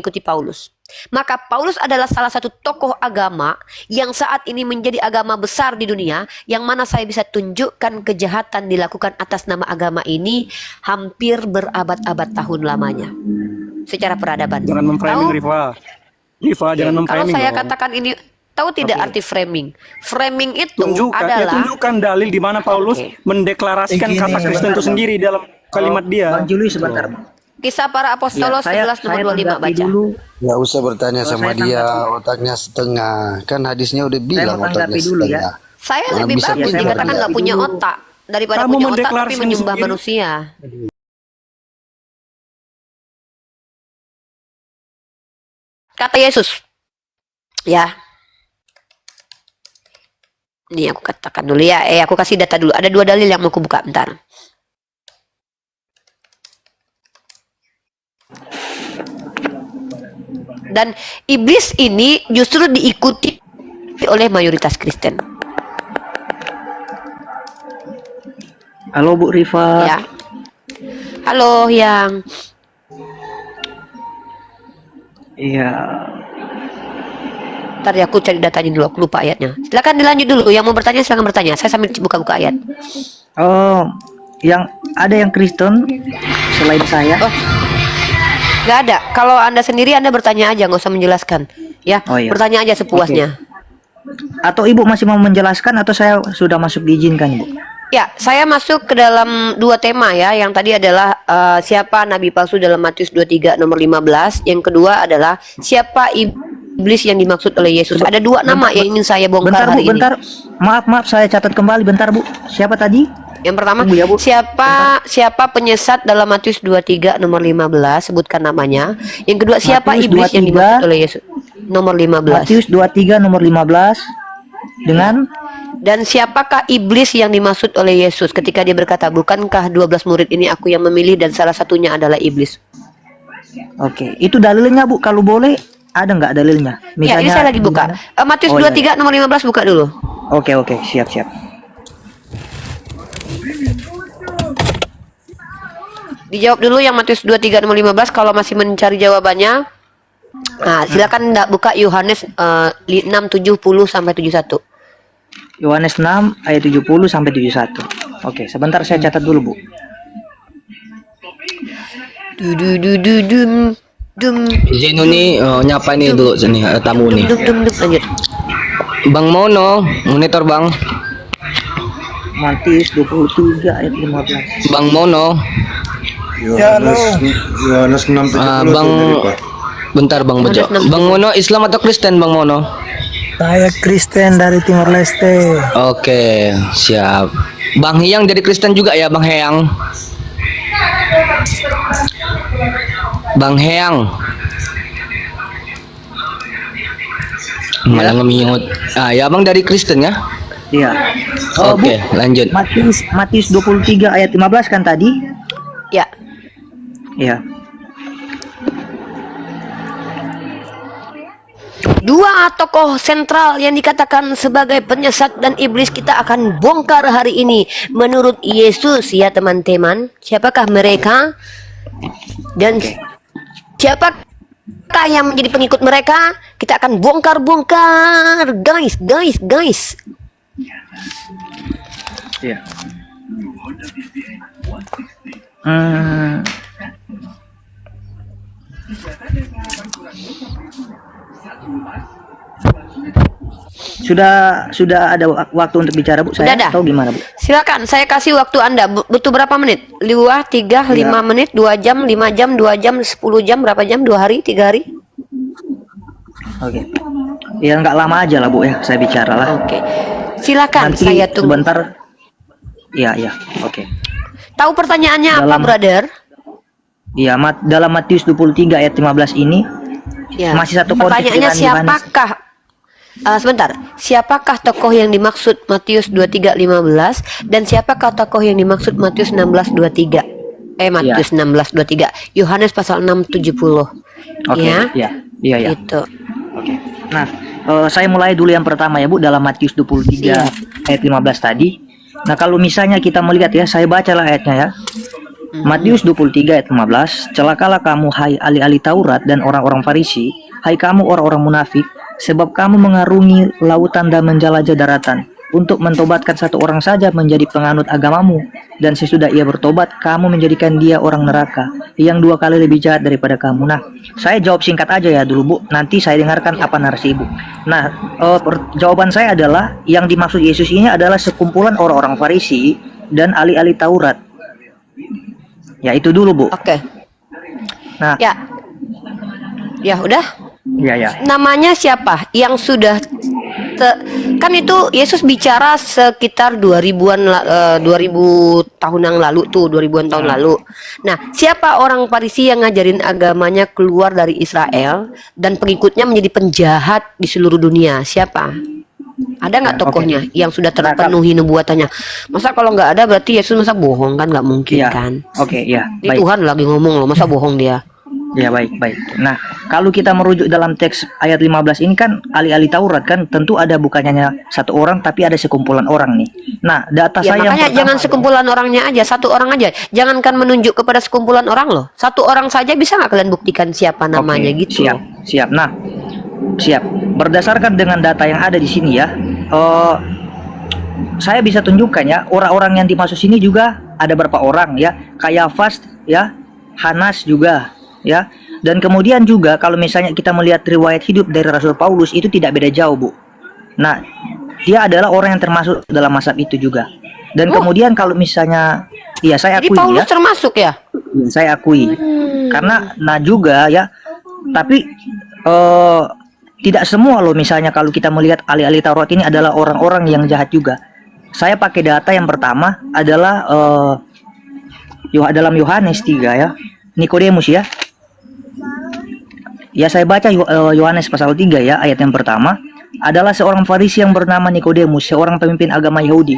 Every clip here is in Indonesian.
mengikuti Paulus. Maka Paulus adalah salah satu tokoh agama yang saat ini menjadi agama besar di dunia, yang mana saya bisa tunjukkan kejahatan dilakukan atas nama agama ini hampir berabad-abad tahun lamanya secara peradaban. Jangan memframing, Rifa. Rifa, jangan memframing. Kalau saya dong. katakan ini, tahu tidak arti framing? Framing itu tunjukkan dalil di mana Paulus mendeklarasikan kata Kristen itu sendiri dalam kalimat dia. Bang Juli sebentar. Kisah Para Apostolos 11 nomor 25 baca. Dulu. Nggak usah bertanya sama dia, otaknya setengah. Kan hadisnya udah bilang otaknya dulu setengah. ya. Saya Mana lebih bisa bagus punya dikatakan nggak punya otak daripada Kamu punya otak tapi mendeklarasikan menyembah sendiri. manusia. Kata Yesus, ya. Ini aku katakan dulu ya. Aku kasih data dulu. Ada 2 dalil yang mau aku buka bentar. Dan iblis ini justru diikuti oleh mayoritas Kristen. Halo Bu Rifa. Ya. Halo yang. Iya. Ntar ya aku cari datanya dulu. Aku lupa ayatnya. Silakan dilanjut dulu. Yang mau bertanya silakan bertanya. Saya sambil buka-buka ayat. Oh, yang ada yang Kristen selain saya. Oh. Gak ada. Kalau Anda sendiri Anda bertanya aja, nggak usah menjelaskan. Ya, Oh, iya. bertanya aja sepuasnya. Atau Ibu masih mau menjelaskan atau saya sudah masuk diizinkan, Ibu? Ya, saya masuk ke dalam 2 tema ya. Yang tadi adalah siapa nabi palsu dalam Matius 23 nomor 15. Yang kedua adalah siapa iblis yang dimaksud oleh Yesus. Ada 2 nama yang ingin saya bongkar Bentar, Bu, hari ini. bentar. Maaf, saya catat kembali bentar, Bu. Siapa tadi? Yang pertama, Tunggu ya, Bu. siapa penyesat dalam Matius 23 nomor 15, sebutkan namanya. Yang kedua, siapa Matius iblis yang 23, dimaksud oleh Yesus? Nomor 15. Matius 23 nomor 15 dengan Dan siapakah iblis yang dimaksud oleh Yesus ketika dia berkata, bukankah 12 murid ini aku yang memilih dan salah satunya adalah iblis? Oke, itu dalilnya, Bu. Kalau boleh, ada nggak dalilnya? Ya, ini saya lagi buka. Matius 23 nomor 15 buka dulu. Oke, siap. Dijawab dulu yang Matius 23 nomor 15 kalau masih mencari jawabannya. Nah, silakan buka Yohanes 6:70 sampai 71. Yohanes 6 ayat 70 sampai 71. Oke, sebentar saya catat dulu, Bu. Zeno nih nyapa nih dulu sini tamu nih. Lanjut. Bang Mono, monitor Bang. Matius 23 ayat 15. Bang Mono. Yohanes 6:70. Bang, bentar Bang Bejo. Bang Mono Islam atau Kristen Bang Mono? Saya Kristen dari Timor Leste. Oke, siap. Bang Hyang jadi Kristen juga ya Bang Hyang? Bang Hyang. Malah nge-mute. Ya Bang dari Kristen ya? Iya. Oke, lanjut. Matius 23 ayat 15 kan tadi? Ya. Iya. 2 tokoh sentral yang dikatakan sebagai penyesat dan iblis kita akan bongkar hari ini menurut Yesus ya teman-teman. Siapakah mereka? Dan siapakah yang menjadi pengikut mereka? Kita akan bongkar-bongkar, guys. Iya. Sudah ada waktu untuk bicara, Bu? Saya Sudah ada. tahu gimana, Bu? Silakan, saya kasih waktu Anda. Butuh berapa menit? 2, 3, 5 menit, 2 jam, 5 jam, 2 jam, 10 jam, berapa jam? 2 hari, 3 hari? Oke. Ya nggak lama aja lah, Bu ya, saya bicara lah. Oke. Silakan, Nanti saya tunggu. sebentar. Iya. Oke. Tahu pertanyaannya apa, brother? Iya, dalam Matius 23 ayat 15 ini Ya. masih satu konteks Pertanyaannya dengan Yohanes. siapakah? Sebentar. Siapakah tokoh yang dimaksud Matius 23:15 dan siapakah tokoh yang dimaksud Matius 16:23? Matius 16:23. Yohanes pasal 6:70. Oke. Ya. Iya. Itu. Oke. Nah, saya mulai dulu yang pertama ya, Bu, dalam Matius 23 ayat 15 tadi. Nah, kalau misalnya kita melihat ya, saya bacalah ayatnya ya. Matius 23 ayat 15, celakalah kamu hai ahli-ahli Taurat dan orang-orang Farisi, hai kamu orang-orang munafik, sebab kamu mengarungi lautan dan menjelajah daratan untuk mentobatkan satu orang saja menjadi penganut agamamu, dan sesudah ia bertobat, kamu menjadikan dia orang neraka yang 2 kali lebih jahat daripada kamu. Nah, saya jawab singkat aja ya dulu Bu, nanti saya dengarkan apa narasi Ibu. Nah, jawaban saya adalah yang dimaksud Yesus ini adalah sekumpulan orang-orang Farisi dan ahli-ahli Taurat. Ya itu dulu Bu. Oke. Nah, Ya. Ya udah. ya. Namanya siapa yang sudah kan itu Yesus bicara sekitar 2000 tahun yang lalu tuh, 2000-an tahun lalu. Nah, siapa orang Farisi yang ngajarin agamanya keluar dari Israel dan pengikutnya menjadi penjahat di seluruh dunia? Siapa? Ada nggak tokohnya yang sudah terpenuhi nubuatannya? Masa kalau nggak ada berarti Yesus masa bohong kan? Nggak mungkin Ya. kan? Oke, ya. Ini Baik. Tuhan lagi ngomong loh, masa bohong dia? Ya, baik. Nah, kalau kita merujuk dalam teks ayat 15 ini kan ahli-ahli Taurat kan tentu ada bukan hanya satu orang tapi ada sekumpulan orang nih. Nah, data Ya, saya yang makanya pertama jangan sekumpulan orangnya aja, satu orang aja. Jangankan menunjuk kepada sekumpulan orang loh. Satu orang saja bisa nggak kalian buktikan siapa namanya Oke, gitu? Siap. Nah, siap. Berdasarkan dengan data yang ada di sini ya, saya bisa tunjukkan ya orang-orang yang dimaksud sini juga ada berapa orang ya, Kayafas ya, Hanas juga ya, dan kemudian juga kalau misalnya kita melihat riwayat hidup dari Rasul Paulus itu tidak beda jauh Bu. Nah, dia adalah orang yang termasuk dalam mazhab itu juga. Dan kemudian kalau misalnya, iya saya Jadi akui Paulus ya. termasuk ya? Saya akui karena nah juga ya, tapi tidak semua loh, misalnya kalau kita melihat ahli-ahli Taurat ini adalah orang-orang yang jahat juga. Saya pakai data yang pertama adalah dalam Yohanes 3 ya, Nikodemus ya. Ya, saya baca Yohanes pasal 3 ya, ayat yang pertama adalah seorang Farisi yang bernama Nikodemus, seorang pemimpin agama Yahudi.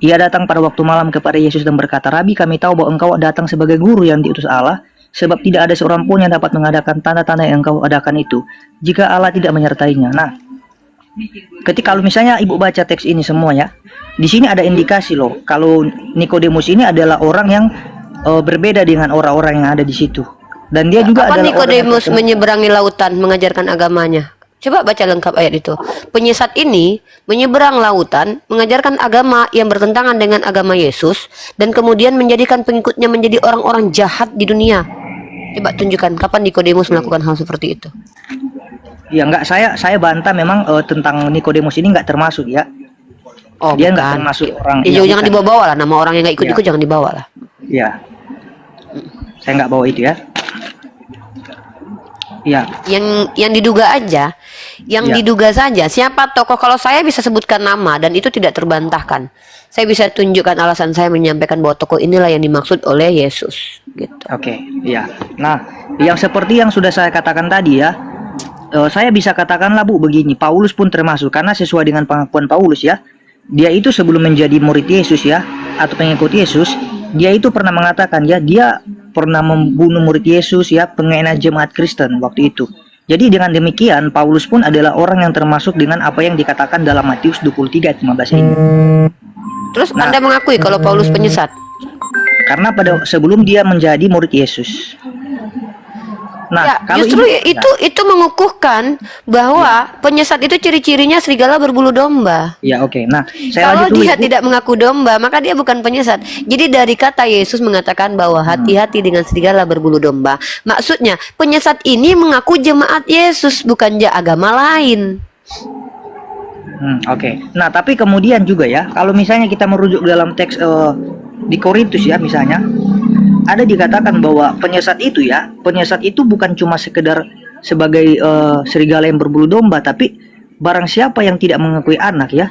Ia datang pada waktu malam kepada Yesus dan berkata, "Rabi, kami tahu bahwa engkau datang sebagai guru yang diutus Allah, sebab tidak ada seorang pun yang dapat mengadakan tanda-tanda yang engkau adakan itu, jika Allah tidak menyertainya." Nah, ketika kalau misalnya Ibu baca teks ini semua ya, di sini ada indikasi loh, kalau Nikodemus ini adalah orang yang berbeda dengan orang-orang yang ada di situ. Dan dia juga Kapan adalah Nikodemus menyeberangi lautan mengajarkan agamanya? Coba baca lengkap ayat itu. Penyesat ini menyeberang lautan, mengajarkan agama yang bertentangan dengan agama Yesus, dan kemudian menjadikan pengikutnya menjadi orang-orang jahat di dunia. Coba tunjukkan kapan Nikodemus melakukan hal seperti itu. Ya enggak, saya bantah memang tentang Nikodemus ini enggak termasuk ya. Oh, Dia enggak bukan. termasuk orang. Ya, ya, jangan bukan. dibawa-bawa lah, nama orang yang nggak ikut-ikut Ya. jangan dibawa lah. Ya. Saya enggak bawa itu ya. Ya. Yang diduga aja, yang Ya. diduga saja. Siapa tokoh? Kalau saya bisa sebutkan nama dan itu tidak terbantahkan. Saya bisa tunjukkan alasan saya menyampaikan bahwa tokoh inilah yang dimaksud oleh Yesus. Gitu. Oke, ya. Nah, yang seperti yang sudah saya katakan tadi ya, saya bisa katakanlah Bu begini, Paulus pun termasuk karena sesuai dengan pengakuan Paulus ya, dia itu sebelum menjadi murid Yesus ya atau pengikut Yesus, dia itu pernah mengatakan ya, dia pernah membunuh murid Yesus ya, pengena jemaat Kristen waktu itu. Jadi dengan demikian Paulus pun adalah orang yang termasuk dengan apa yang dikatakan dalam Matius 23 ayat 15 ini. Terus Nah. Anda mengakui kalau Paulus penyesat? Karena pada sebelum dia menjadi murid Yesus. Nah, Ya, kalau justru ini, itu mengukuhkan bahwa penyesat itu ciri-cirinya serigala berbulu domba. ya oke. Nah, saya Kalau lanjut dulu dia Bu. tidak mengaku domba, maka dia bukan penyesat. Jadi dari kata Yesus mengatakan bahwa hati-hati dengan serigala berbulu domba, maksudnya penyesat ini mengaku jemaat Yesus, bukan agama lain. Oke. Nah, tapi kemudian juga ya, kalau misalnya kita merujuk dalam teks di Korintus ya misalnya, ada dikatakan bahwa penyesat itu bukan cuma sekedar sebagai serigala yang berbulu domba, tapi barang siapa yang tidak mengakui anak ya,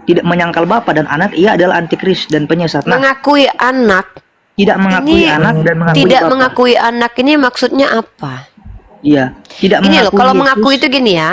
tidak menyangkal bapa dan anak, ia adalah antikris dan penyesat. Nah, Mengakui anak, tidak mengakui ini anak dan mengakui tidak bapa. mengakui anak ini maksudnya apa? Iya, tidak Ini loh, mengakui kalau Yesus. mengakui itu gini ya.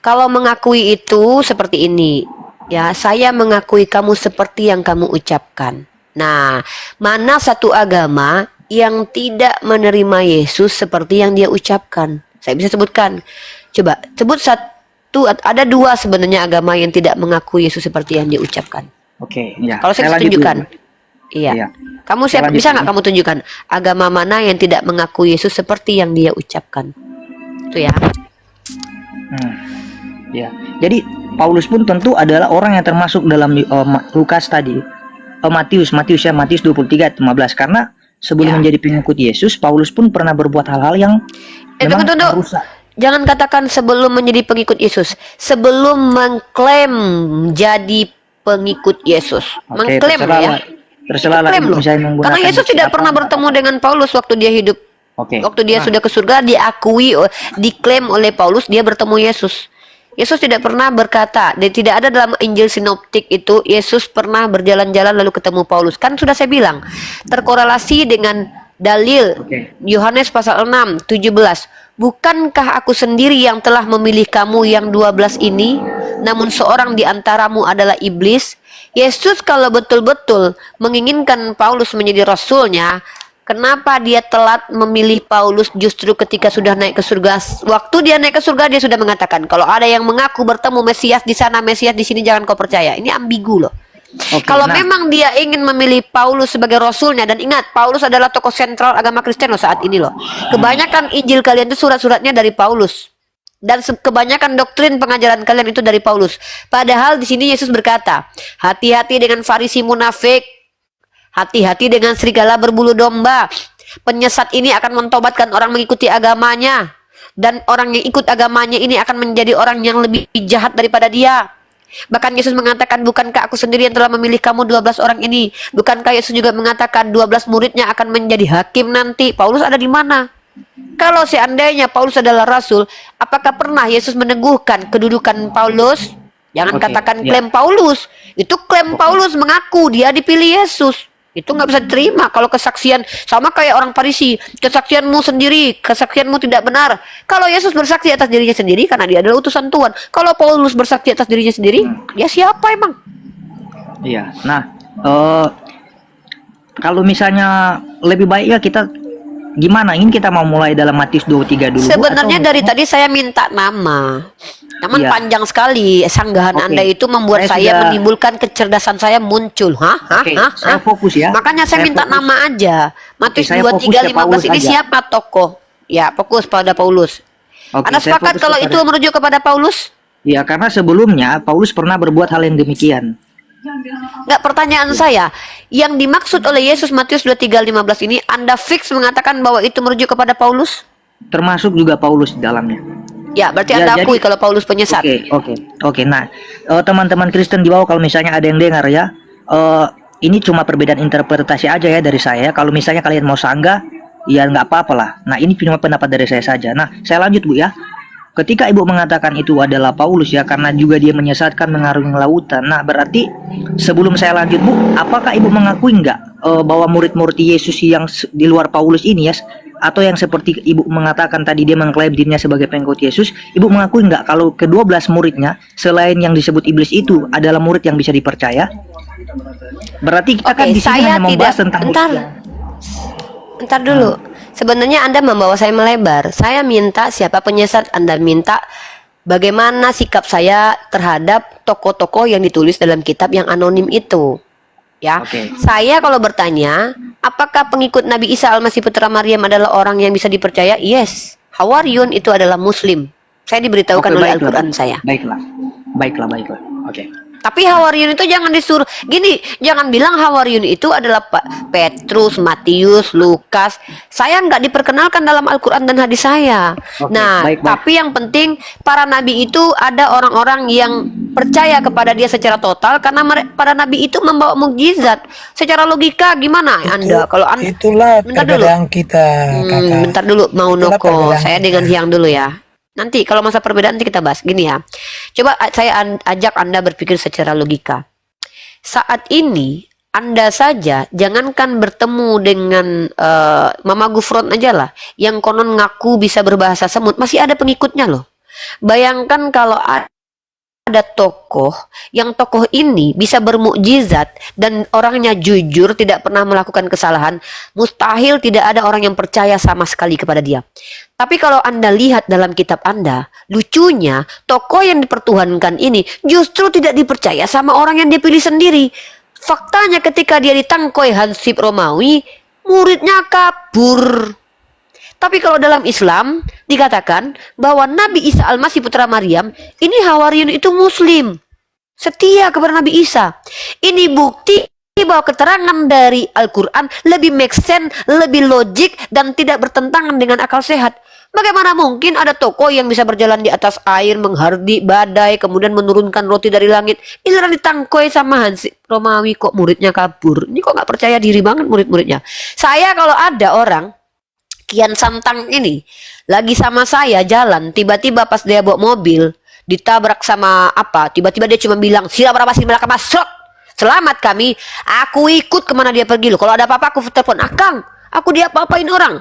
Kalau mengakui itu seperti ini. Ya, saya mengakui kamu seperti yang kamu ucapkan. Nah, mana satu agama yang tidak menerima Yesus seperti yang dia ucapkan? Saya bisa sebutkan. Coba, sebut satu, ada dua sebenarnya agama yang tidak mengaku Yesus seperti yang dia ucapkan. Oke, ya. Kalau saya bisa lanjut tunjukkan. dulu. Iya. Iya. Kamu Saya lanjut bisa nggak lagi. kamu tunjukkan agama mana yang tidak mengaku Yesus seperti yang dia ucapkan? Itu ya. Ya. Jadi Paulus pun tentu adalah orang yang termasuk dalam Lukas tadi. Matius ya, Matius 23 ayat 15, karena sebelum Ya. menjadi pengikut Yesus, Paulus pun pernah berbuat hal-hal yang memang Tunggu. merusak. Jangan katakan sebelum menjadi pengikut Yesus, sebelum mengklaim jadi pengikut Yesus. Oke, Mengklaim ya. terserah lah Klaim ibu loh. misalnya menggunakan Karena Yesus tidak siapa, pernah bertemu dengan Paulus waktu dia hidup. Oke. Waktu dia sudah ke surga, diakui, diklaim oleh Paulus, dia bertemu Yesus. Yesus tidak pernah berkata, dan tidak ada dalam Injil Sinoptik itu Yesus pernah berjalan-jalan lalu ketemu Paulus. Kan sudah saya bilang, terkorelasi dengan dalil Oke. Yohanes pasal 6, 17. Bukankah aku sendiri yang telah memilih kamu yang 12 ini, namun seorang di antaramu adalah iblis? Yesus kalau betul-betul menginginkan Paulus menjadi rasulnya, kenapa dia telat memilih Paulus justru ketika sudah naik ke surga? Waktu dia naik ke surga, dia sudah mengatakan, kalau ada yang mengaku bertemu Mesias di sana, Mesias di sini, jangan kau percaya. Ini ambigu loh. Oke, Kalau nah, memang dia ingin memilih Paulus sebagai rasulnya, dan ingat, Paulus adalah tokoh sentral agama Kristen loh saat ini loh. Kebanyakan Injil kalian itu surat-suratnya dari Paulus. Dan kebanyakan doktrin pengajaran kalian itu dari Paulus. Padahal di sini Yesus berkata, hati-hati dengan Farisi munafik, hati-hati dengan serigala berbulu domba. Penyesat ini akan mentobatkan orang mengikuti agamanya, dan orang yang ikut agamanya ini akan menjadi orang yang lebih jahat daripada dia. Bahkan Yesus mengatakan, bukankah aku sendiri yang telah memilih kamu 12 orang ini? Bukankah Yesus juga mengatakan 12 muridnya akan menjadi hakim nanti? Paulus ada di mana? Kalau seandainya Paulus adalah rasul, apakah pernah Yesus meneguhkan kedudukan Paulus? Jangan Oke, katakan ya. klaim Paulus. Itu klaim Paulus mengaku dia dipilih Yesus. Itu nggak bisa diterima kalau kesaksian sama kayak orang Farisi. Kesaksianmu sendiri, kesaksianmu tidak benar. Kalau Yesus bersaksi atas dirinya sendiri karena dia adalah utusan Tuhan. Kalau Paulus bersaksi atas dirinya sendiri, dia siapa emang? iya. Nah, kalau misalnya lebih baik ya kita gimana? Ini kita mau mulai dalam Matius 23 dulu, Bu, Sebenarnya atau- dari tadi saya minta nama. Namun Iya. panjang sekali sanggahan Oke. Anda itu membuat Saya saya sudah- menimbulkan kecerdasan saya muncul. Oke, saya fokus ya. Makanya saya minta fokus. nama aja. Matius saya fokus 23, ke 15 Paulus ini aja. siapa tokoh? Ya, fokus pada Paulus. Oke, Anda saya sepakat fokus kalau kepada- itu merujuk kepada Paulus? Ya, karena sebelumnya Paulus pernah berbuat hal yang demikian. Enggak, pertanyaan saya, yang dimaksud oleh Yesus Matius 23, 15 ini Anda fix mengatakan bahwa itu merujuk kepada Paulus? Termasuk juga Paulus di dalamnya. Ya, berarti Ya, Anda akui jadi- kalau Paulus penyesat. Oke. Nah, teman-teman Kristen di bawah, kalau misalnya ada yang dengar ya, ini cuma perbedaan interpretasi aja ya dari saya. Kalau misalnya kalian mau sanggah, ya nggak apa-apa lah. Nah, ini cuma pendapat dari saya saja. Nah, saya lanjut, Bu ya. Ketika Ibu mengatakan itu adalah Paulus ya, karena juga dia menyesatkan mengarungi lautan. Nah, berarti sebelum saya lanjut, Bu, apakah Ibu mengakui nggak bahwa murid-murid Yesus yang di luar Paulus ini ya, atau yang seperti Ibu mengatakan tadi dia mengklaim dirinya sebagai pengikut Yesus, Ibu mengakui nggak kalau ke-12 muridnya selain yang disebut iblis itu adalah murid yang bisa dipercaya? Berarti kita kan Oke, di sini saya hanya membahas tidak. tentang Entar dulu. Sebenarnya Anda membawa saya melebar. Saya minta siapa penyesat, Anda minta bagaimana sikap saya terhadap tokoh-tokoh yang ditulis dalam kitab yang anonim itu. Ya, Oke. saya kalau bertanya, apakah pengikut Nabi Isa Al-Masih Putra Maryam adalah orang yang bisa dipercaya? Yes. Hawariyun itu adalah Muslim. Saya diberitahukan Oke, oleh baiklah. Al-Quran saya. Baiklah. Oke. Tapi Hawariyun itu jangan disuruh gini, jangan bilang Hawariyun itu adalah Pak Petrus, Matius, Lukas. Saya nggak diperkenalkan dalam Al-Quran dan hadis saya. Oke, Nah, baik. tapi yang penting para nabi itu ada orang-orang yang percaya kepada dia secara total karena para nabi itu membawa mukjizat. Secara logika gimana Anda? Kalau Anda Itulah bentar dulu. perbedaan kita, Kakak. Bentar dulu, mau Itulah Noko. perbedaan Saya kita. dengan Hyang dulu ya. Nanti kalau masa perbedaan nanti kita bahas. Gini ya. Coba saya ajak Anda berpikir secara logika. Saat ini Anda saja jangankan bertemu dengan Mama Gufron aja lah, yang konon ngaku bisa berbahasa semut, masih ada pengikutnya loh. Bayangkan kalau ada tokoh yang tokoh ini bisa bermukjizat dan orangnya jujur, tidak pernah melakukan kesalahan, mustahil tidak ada orang yang percaya sama sekali kepada dia. Tapi kalau Anda lihat dalam kitab Anda, lucunya tokoh yang dipertuhankan ini justru tidak dipercaya sama orang yang dipilih sendiri. Faktanya ketika dia ditangkoi Hansip Romawi, muridnya kabur. Tapi kalau dalam Islam dikatakan bahwa Nabi Isa Al-Masih putra Maryam ini Hawariyun itu muslim, setia kepada Nabi Isa. Ini bukti bahwa keterangan dari Al-Quran lebih make sense, lebih logik, dan tidak bertentangan dengan akal sehat. Bagaimana mungkin ada tokoh yang bisa berjalan di atas air, menghardi badai, kemudian menurunkan roti dari langit? Giliran ditangkoi sama Hansip Romawi kok muridnya kabur. Ini kok nggak percaya diri banget murid-muridnya. Saya kalau ada orang Kian Santang ini lagi sama saya jalan, tiba-tiba pas dia bawa mobil ditabrak sama apa, tiba-tiba dia cuma bilang sila berapa sila belakang masuk, selamat kami, aku ikut kemana dia pergi loh. Kalau ada apa-apa aku telepon Akang, aku dia apa-apain orang.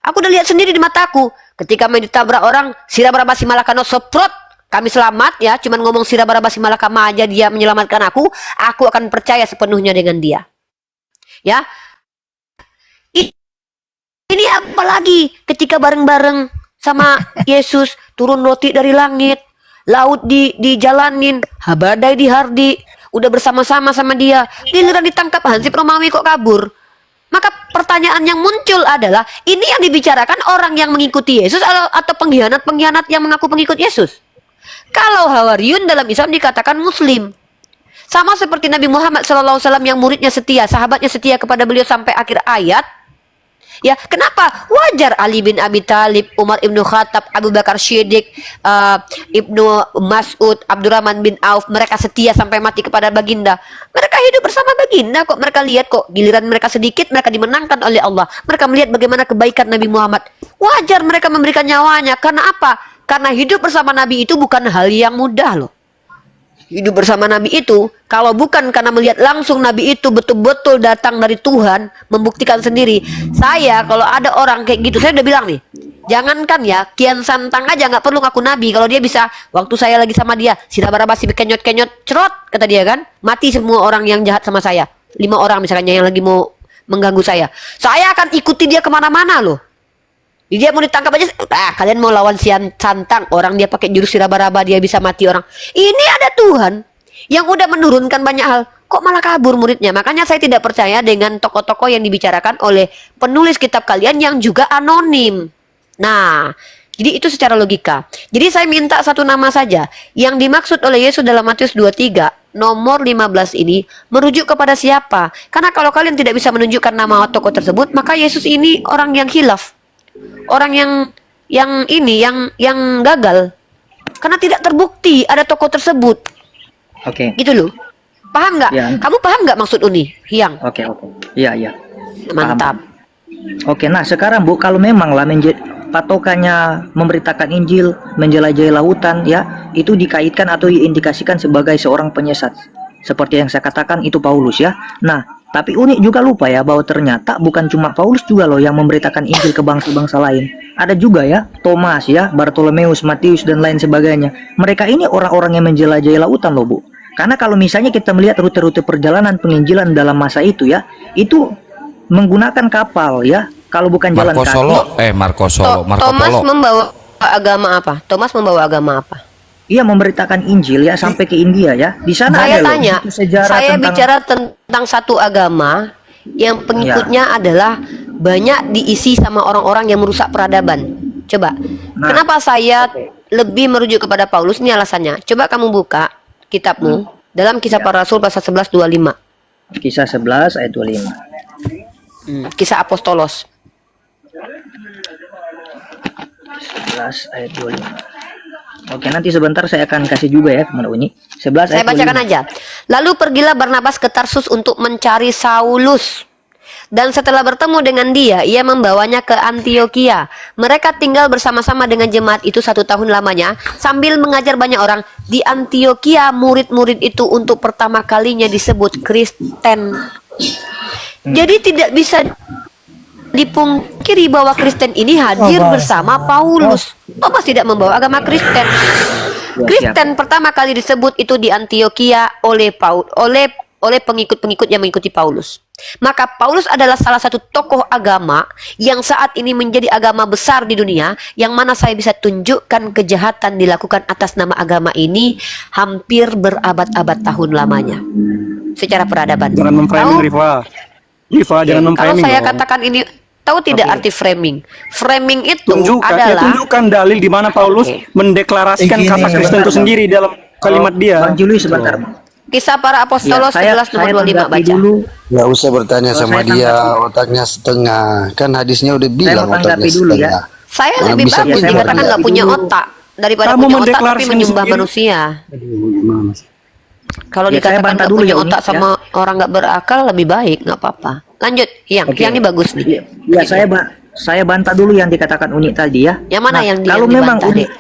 Aku udah lihat sendiri di mataku. Ketika main ditabrak orang, sira barabasi malakano soprot, kami selamat ya. Cuman ngomong sira barabasi malakama aja dia menyelamatkan aku akan percaya sepenuhnya dengan dia. Ya. Ini apalagi ketika bareng-bareng sama Yesus turun roti dari langit, laut dijalanin, badai dihardi, udah bersama-sama sama dia. Giliran ditangkap Hansip Romawi kok kabur. Maka pertanyaan yang muncul adalah, ini yang dibicarakan orang yang mengikuti Yesus atau pengkhianat-pengkhianat yang mengaku pengikut Yesus? Kalau Hawariyun dalam Islam dikatakan muslim. Sama seperti Nabi Muhammad SAW yang muridnya setia, sahabatnya setia kepada beliau sampai akhir ayat. Ya, kenapa wajar Ali bin Abi Thalib, Umar ibnu Khattab, Abu Bakar Siddiq, Ibnu Mas'ud, Abdurrahman bin Auf, mereka setia sampai mati kepada baginda. Mereka hidup bersama baginda kok. Mereka lihat kok giliran mereka sedikit mereka dimenangkan oleh Allah. Mereka melihat bagaimana kebaikan Nabi Muhammad. Wajar mereka memberikan nyawanya. Karena apa? Karena hidup bersama Nabi itu bukan hal yang mudah loh. Hidup bersama Nabi itu, kalau bukan karena melihat langsung Nabi itu betul-betul datang dari Tuhan, membuktikan sendiri. Saya kalau ada orang kayak gitu, saya udah bilang nih, jangankan ya Kian Santang aja nggak perlu ngaku Nabi. Kalau dia bisa, waktu saya lagi sama dia, sila barabasi kenyot-kenyot cerot, kata dia kan, mati semua orang yang jahat sama saya. 5 orang misalnya yang lagi mau mengganggu saya akan ikuti dia kemana-mana loh. Dia mau ditangkap aja, kalian mau lawan Santang, orang dia pakai jurus siraba-raba, dia bisa mati orang. Ini ada Tuhan yang udah menurunkan banyak hal, kok malah kabur muridnya. Makanya saya tidak percaya dengan tokoh-tokoh yang dibicarakan oleh penulis kitab kalian yang juga anonim. Nah, jadi itu secara logika. Jadi saya minta satu nama saja. Yang dimaksud oleh Yesus dalam Matius 23, nomor 15 ini merujuk kepada siapa? Karena kalau kalian tidak bisa menunjukkan nama tokoh tersebut, maka Yesus ini orang yang khilaf. Orang yang gagal karena tidak terbukti ada tokoh tersebut. Oke. Gitu loh. Paham nggak? Ya. Kamu paham nggak maksud Uni? Hiang. Oke. Iya. Mantap. Oke, nah sekarang Bu, kalau memang lah patokannya memberitakan Injil, menjelajahi lautan, ya, itu dikaitkan atau diindikasikan sebagai seorang penyesat. Seperti yang saya katakan itu Paulus ya. Nah, tapi unik juga lupa ya bahwa ternyata bukan cuma Paulus juga loh yang memberitakan Injil ke bangsa-bangsa lain. Ada juga ya Thomas ya, Bartolomeus, Matius dan lain sebagainya. Mereka ini orang-orang yang menjelajahi lautan loh Bu. Karena kalau misalnya kita melihat rute-rute perjalanan penginjilan dalam masa itu ya, itu menggunakan kapal ya. Kalau bukan jalan kaki. Marco Solo. Thomas membawa agama apa? Thomas membawa agama apa? Ia memberitakan Injil ya sampai ke India ya. Di sana saya ada tanya, loh, sejarah saya tentang... bicara tentang satu agama yang pengikutnya adalah banyak diisi sama orang-orang yang merusak peradaban. Coba, kenapa saya lebih merujuk kepada Paulus? Ini alasannya. Coba kamu buka kitabmu dalam Kisah Para Rasul pasal 11 25. Kisah 11 ayat 25. Kisah Apostolos 11 ayat 25. Oke, nanti sebentar saya akan kasih juga ya kepada Uni. 11 saya bacakan aja. Lalu pergilah Barnabas ke Tarsus untuk mencari Saulus. Dan setelah bertemu dengan dia, ia membawanya ke Antioquia. Mereka tinggal bersama-sama dengan jemaat itu 1 tahun lamanya, sambil mengajar banyak orang. Di Antioquia, murid-murid itu untuk pertama kalinya disebut Kristen. Jadi tidak bisa dipungkiri bahwa Kristen ini hadir bersama Paulus. Thomas tidak membawa agama Kristen. Kristen pertama kali disebut itu di Antioquia oleh pengikut-pengikut yang mengikuti Paulus. Maka Paulus adalah salah satu tokoh agama yang saat ini menjadi agama besar di dunia, yang mana saya bisa tunjukkan kejahatan dilakukan atas nama agama ini hampir berabad-abad tahun lamanya. secara peradaban. Jangan memframing, Tahu? Rifa. Rifa, jangan Kalau memframing. saya dong. katakan ini, tahu tidak arti framing? Framing itu Tunjukkan, adalah tunjukkan dalil di mana Paulus mendeklarasikan Begini, kata Kristen itu sendiri dalam kalimat dia. Bang Julius sebentar. Kisah Para Apostolos 11 nomor 25 tanggapi baca. dulu. Nggak usah bertanya Kalau sama saya dia, otaknya setengah. Kan hadisnya udah bilang mau tanggapi otaknya dulu ya. setengah. Saya Nah, lebih bisa bagus saya dikatakan mau nggak punya dulu. otak daripada Kamu punya otak tapi mendeklarasikan menyembah sendiri. manusia. Kalau Ya, saya dikatakan bantah nggak dulu punya ya, Uni, otak sama orang nggak berakal lebih baik, nggak apa-apa. Lanjut, Oke. yang ini bagus nih. Ya, saya bantah dulu yang dikatakan Uni tadi ya. Yang mana yang kalau memang dibantah, Uni, Dek?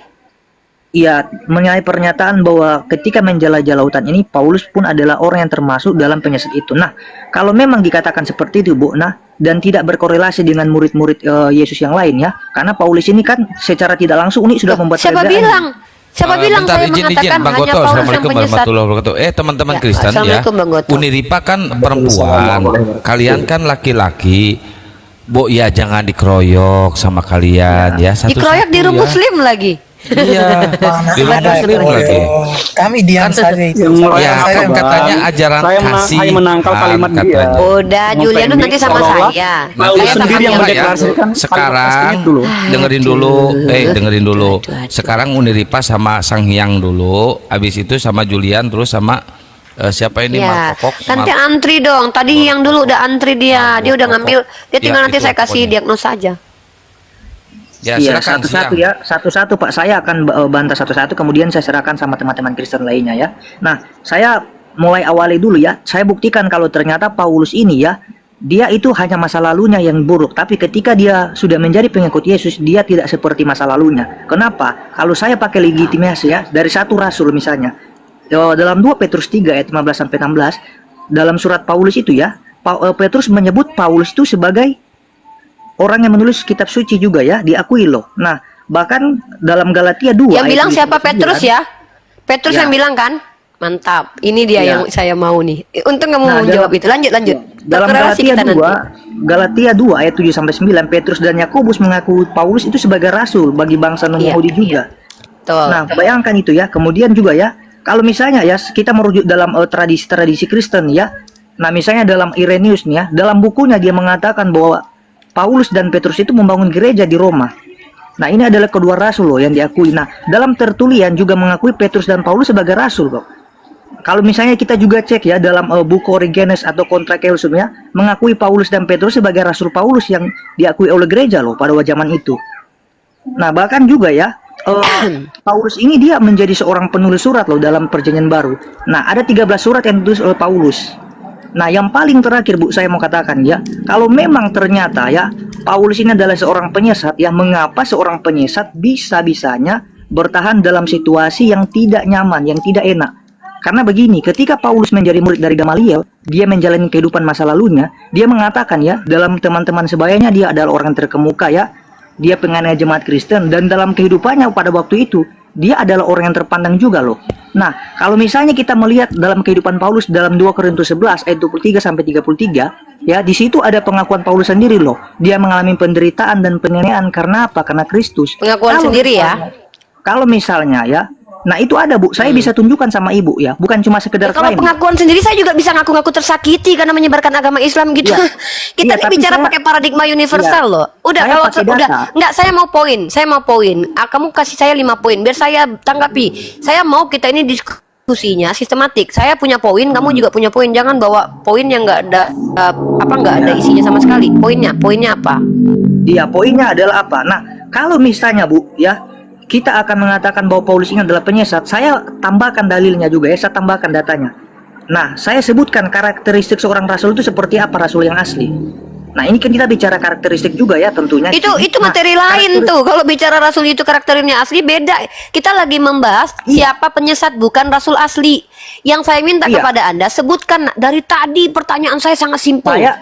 ya mengenai pernyataan bahwa ketika menjelajah lautan ini Paulus pun adalah orang yang termasuk dalam penyesat itu. Nah, kalau memang dikatakan seperti itu, Bu, nah, dan tidak berkorelasi dengan murid-murid Yesus yang lain ya, karena Paulus ini kan secara tidak langsung Uni sudah membuat Siapa perbedaan. bilang? Siapa bilang bentar, saya mengatakan Bang hanya Goto. Paulus yang Assalamualaikum penyesat? warahmatullahi wabarakatuh. Teman-teman Ya, Kristen ya, Assalamualaikum, Bang Goto. Uniripa kan perempuan, kalian kan laki-laki. Bu, ya jangan dikeroyok sama kalian ya. Satu-satu Dikeroyok di room ya. muslim lagi. Iya, di room Ada muslim lagi. Kami diam saja itu. Yang mulai Ya apa, kan Bang? katanya ajaran Saya menangkal kan kalimat dia. katanya. Udah, Julianus nanti sama Seolah-olah saya. Paulus Saya sendiri sama yang dia. mendeklarasikan Sekarang kalimat dulu. dengerin dulu, dengerin dulu. aduh. Sekarang Uniripa sama Sang Hyang dulu, habis itu sama Julian, terus sama siapa ini Ya, Markokok. nanti antri dong. Tadi yang dulu udah antri dia udah ngambil. Dia tinggal Ya, nanti itu saya kasih pokoknya. diagnosa aja. Ya, Iya, silakan, satu-satu Hyang. ya, satu-satu Pak. Saya akan bantah satu-satu, kemudian saya serahkan sama teman-teman Kristen lainnya ya. Nah, saya mulai awali dulu ya. Saya buktikan kalau ternyata Paulus ini ya, dia itu hanya masa lalunya yang buruk. Tapi ketika dia sudah menjadi pengikut Yesus, dia tidak seperti masa lalunya. Kenapa? Kalau saya pakai legitimasi ya, dari satu rasul misalnya, dalam 2 Petrus 3 ayat 15 sampai 16, dalam surat Paulus itu ya, Petrus menyebut Paulus itu sebagai orang yang menulis kitab suci juga ya, diakui loh. Nah, bahkan dalam Galatia 2 Yang ayat bilang siapa 29, Petrus ya? Petrus Ya. yang bilang kan? Mantap. Ini dia Ya. yang saya mau nih. Untung kamu Nah, mau jawab itu. Lanjut. dalam Korelasi Galatia kita 2, nanti. Galatia 2 ayat 7 sampai 9, Petrus dan Yakobus mengaku Paulus itu sebagai rasul bagi bangsa Iya. non-Yahudi juga. Betul. Nah, bayangkan itu ya. Kemudian juga ya, kalau misalnya ya kita merujuk dalam tradisi-tradisi Kristen ya. Nah, misalnya dalam Irenaeus nih ya, dalam bukunya dia mengatakan bahwa Paulus dan Petrus itu membangun gereja di Roma. Nah, ini adalah kedua rasul loh yang diakui. Nah, dalam Tertulian juga mengakui Petrus dan Paulus sebagai rasul kok. Kalau misalnya kita juga cek ya dalam buku Origenes atau Contra Caelum ya, mengakui Paulus dan Petrus sebagai rasul Paulus yang diakui oleh gereja loh pada zaman itu. Nah, bahkan juga ya, Paulus ini dia menjadi seorang penulis surat loh dalam Perjanjian Baru. Nah, ada 13 surat yang ditulis oleh Paulus. Nah, yang paling terakhir Bu, saya mau katakan ya, kalau memang ternyata ya Paulus ini adalah seorang penyesat, ya mengapa seorang penyesat bisa-bisanya bertahan dalam situasi yang tidak nyaman, yang tidak enak? Karena begini, ketika Paulus menjadi murid dari Gamaliel, dia menjalani kehidupan masa lalunya, dia mengatakan ya, dalam teman-teman sebayanya dia adalah orang yang terkemuka ya, dia penganiaya jemaat Kristen, dan dalam kehidupannya pada waktu itu, dia adalah orang yang terpandang juga loh. Nah, kalau misalnya kita melihat dalam kehidupan Paulus dalam 2 Korintus 11 ayat 23 sampai 33, ya di situ ada pengakuan Paulus sendiri loh. Dia mengalami penderitaan dan penganiayaan karena apa? Karena Kristus. Pengakuan sendiri ya. Kalau misalnya ya, nah itu ada Bu, saya bisa tunjukkan sama Ibu ya, bukan cuma sekedar Kalau klaim. pengakuan sendiri saya juga bisa ngaku-ngaku tersakiti karena menyebarkan agama Islam gitu. Iya. Kita Iya, ini tapi bicara saya- pakai paradigma universal Iya. loh. Udah Saya kalau pakai udah data. enggak saya mau poin. Kamu kasih saya 5 poin biar saya tanggapi. Saya mau kita ini diskusinya sistematik. Saya punya poin, kamu juga punya poin. Jangan bawa poin yang enggak ada enggak ada isinya sama sekali. Poinnya apa? Iya, poinnya adalah apa? Nah, kalau misalnya Bu, ya, kita akan mengatakan bahwa Paulus ini adalah penyesat, saya tambahkan dalilnya juga ya, saya tambahkan datanya. Nah, saya sebutkan karakteristik seorang rasul itu seperti apa rasul yang asli. Nah, ini kan kita bicara karakteristik juga ya tentunya. Itu Nah, materi lain karakteristik- tuh. Kalau bicara rasul itu karakternya asli beda. Kita lagi membahas siapa penyesat bukan rasul asli. Yang saya minta Iya. kepada Anda sebutkan dari tadi pertanyaan saya sangat simpel. Saya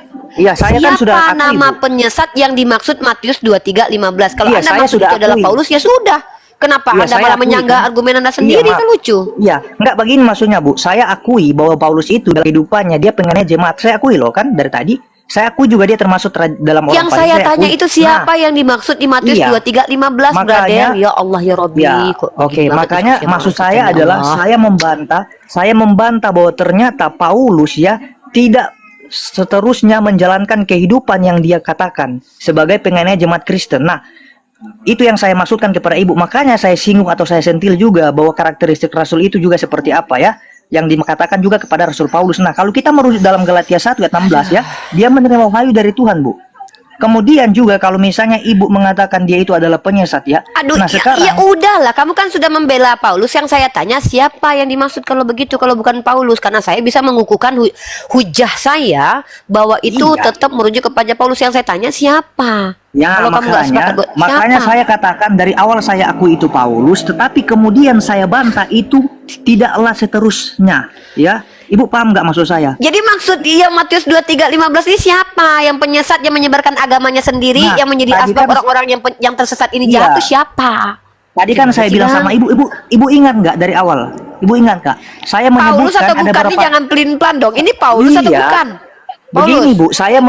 kan sudah Siapa akui, nama Bu. penyesat yang dimaksud Matius 23:15? Kalau Iya, Anda saya maksud sudah itu adalah akui. Paulus ya sudah. Kenapa Iya, Anda saya malah akui, menyanggah kan. argumen Anda sendiri? Iya, Kan lucu. Iya, enggak begini maksudnya Bu. Saya akui bahwa Paulus itu dalam kehidupannya dia pengennya jemaat. Saya akui loh kan dari tadi. Saya akui juga dia termasuk dalam orang Yang saya Farisi, tanya akui. itu siapa Nah, yang dimaksud di Matius iya. 23:15, Makanya- brother? Ya Allah ya Robbi. ya, Kok oke. begini banget Makanya sih, maksud maksudnya, saya ya adalah Allah. saya membantah bahwa ternyata Paulus ya tidak seterusnya menjalankan kehidupan yang dia katakan sebagai penganiaya jemaat Kristen. Nah, itu yang saya maksudkan kepada ibu. Makanya saya singgung atau saya sentil juga bahwa karakteristik Rasul itu juga seperti apa ya, yang dikatakan juga kepada Rasul Paulus. Nah, kalau kita merujuk dalam Galatia 1 ayat 16 ya, dia menerima wahyu dari Tuhan, Bu. Kemudian juga kalau misalnya ibu mengatakan dia itu adalah penyesat ya. Aduh, Nah, sekarang ya udahlah, kamu kan sudah membela Paulus. Yang saya tanya siapa yang dimaksud kalau begitu, kalau bukan Paulus? Karena saya bisa mengukuhkan hujah saya bahwa itu Iya. tetap merujuk kepada Paulus. Yang saya tanya siapa? ya, Kalau kamu nggak sepakat, makanya siapa? saya katakan dari awal saya akui itu Paulus, tetapi kemudian saya bantah itu tidaklah seterusnya, ya. Ibu paham nggak maksud saya? Jadi maksud dia Matius 23:15 ini siapa? Yang penyesat yang menyebarkan agamanya sendiri, Nah, yang menjadi tadi asbab kan- orang-orang yang tersesat ini Iya. jahat itu siapa? Tadi kan saya bilang sama ibu ingat nggak dari awal? Ibu ingat nggak? Saya Paulus menyebutkan atau ada bukan? Ini beberapa. jangan pelin-pelan dong. Ini Paulus atau Iya. bukan? Begini Paulus. Bu, saya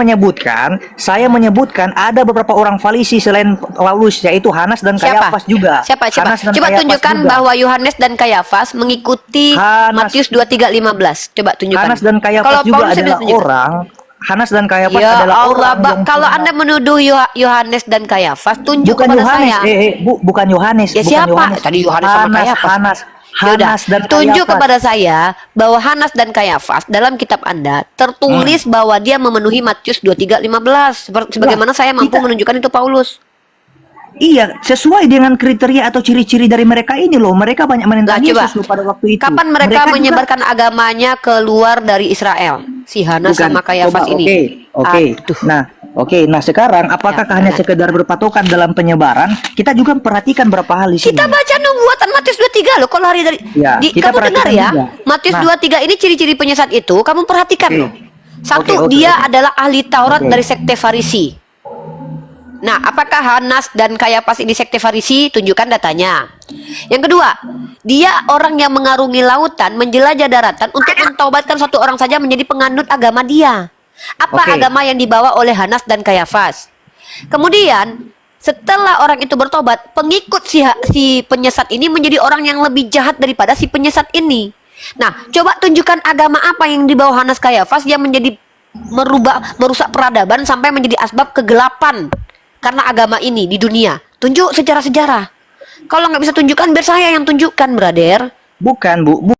menyebutkan ada beberapa orang Farisi selain Paulus, yaitu Hanas dan Siapa? Kayafas juga. Siapa? Hanas dan Coba Kayafas tunjukkan juga. bahwa Yohanes dan Kayafas mengikuti Hanas- Matius 23:15. Coba tunjukkan. Hanas dan Kayafas Kalau juga Paulus bisa adalah tunjukkan. orang. Hanas dan Kayafas Ya adalah Allah, orang yang kalau punya- Anda menuduh Yohanes dan Kayafas, tunjuk bukan kepada Yohanes, saya. Bu, bukan Yohanes, Ya bukan siapa? Yohanes. Tadi Yohanes sama Kayafas. Yaudah, Hanas dan tunjuk Kayafas. kepada saya bahwa Hanas dan Kayafas dalam kitab Anda tertulis bahwa dia memenuhi Matius 23:15. Sebagaimana saya mampu kita- menunjukkan itu Paulus. Iya, sesuai dengan kriteria atau ciri-ciri dari mereka ini loh. Mereka banyak menentang Nah, coba. Yesus loh pada waktu itu. Kapan mereka juga- menyebarkan agamanya keluar dari Israel? Si Hanas Bukan. sama Kayafas Coba, ini. Oke. Aduh. Nah sekarang apakah Ya, hanya sekedar berpatokan dalam penyebaran? Kita juga perhatikan berapa hal di sini. Kita baca nubuatan Matius 23 loh. Kalau lari dari Ya, kita kamu dengar perhatikan ya. juga. Matius Nah. 23 ini ciri-ciri penyesat itu kamu perhatikan Oke. loh. Satu, Oke, dia oke. adalah ahli Taurat Oke. dari sekte Farisi. Nah, apakah Hanas dan Kayafas ini sekte Farisi? Tunjukkan datanya. Yang kedua, dia orang yang mengarungi lautan, menjelajah daratan untuk mentaubatkan satu orang saja menjadi penganut agama dia. Apa Oke. agama yang dibawa oleh Hanas dan Kayafas? Kemudian, setelah orang itu bertobat, pengikut si penyesat ini menjadi orang yang lebih jahat daripada si penyesat ini. Nah, coba tunjukkan agama apa yang dibawa Hanas Kayafas yang menjadi merusak peradaban sampai menjadi asbab kegelapan karena agama ini di dunia. Tunjuk sejarah-sejarah. Kalau nggak bisa tunjukkan, biar saya yang tunjukkan, brother. Bukan, Bu.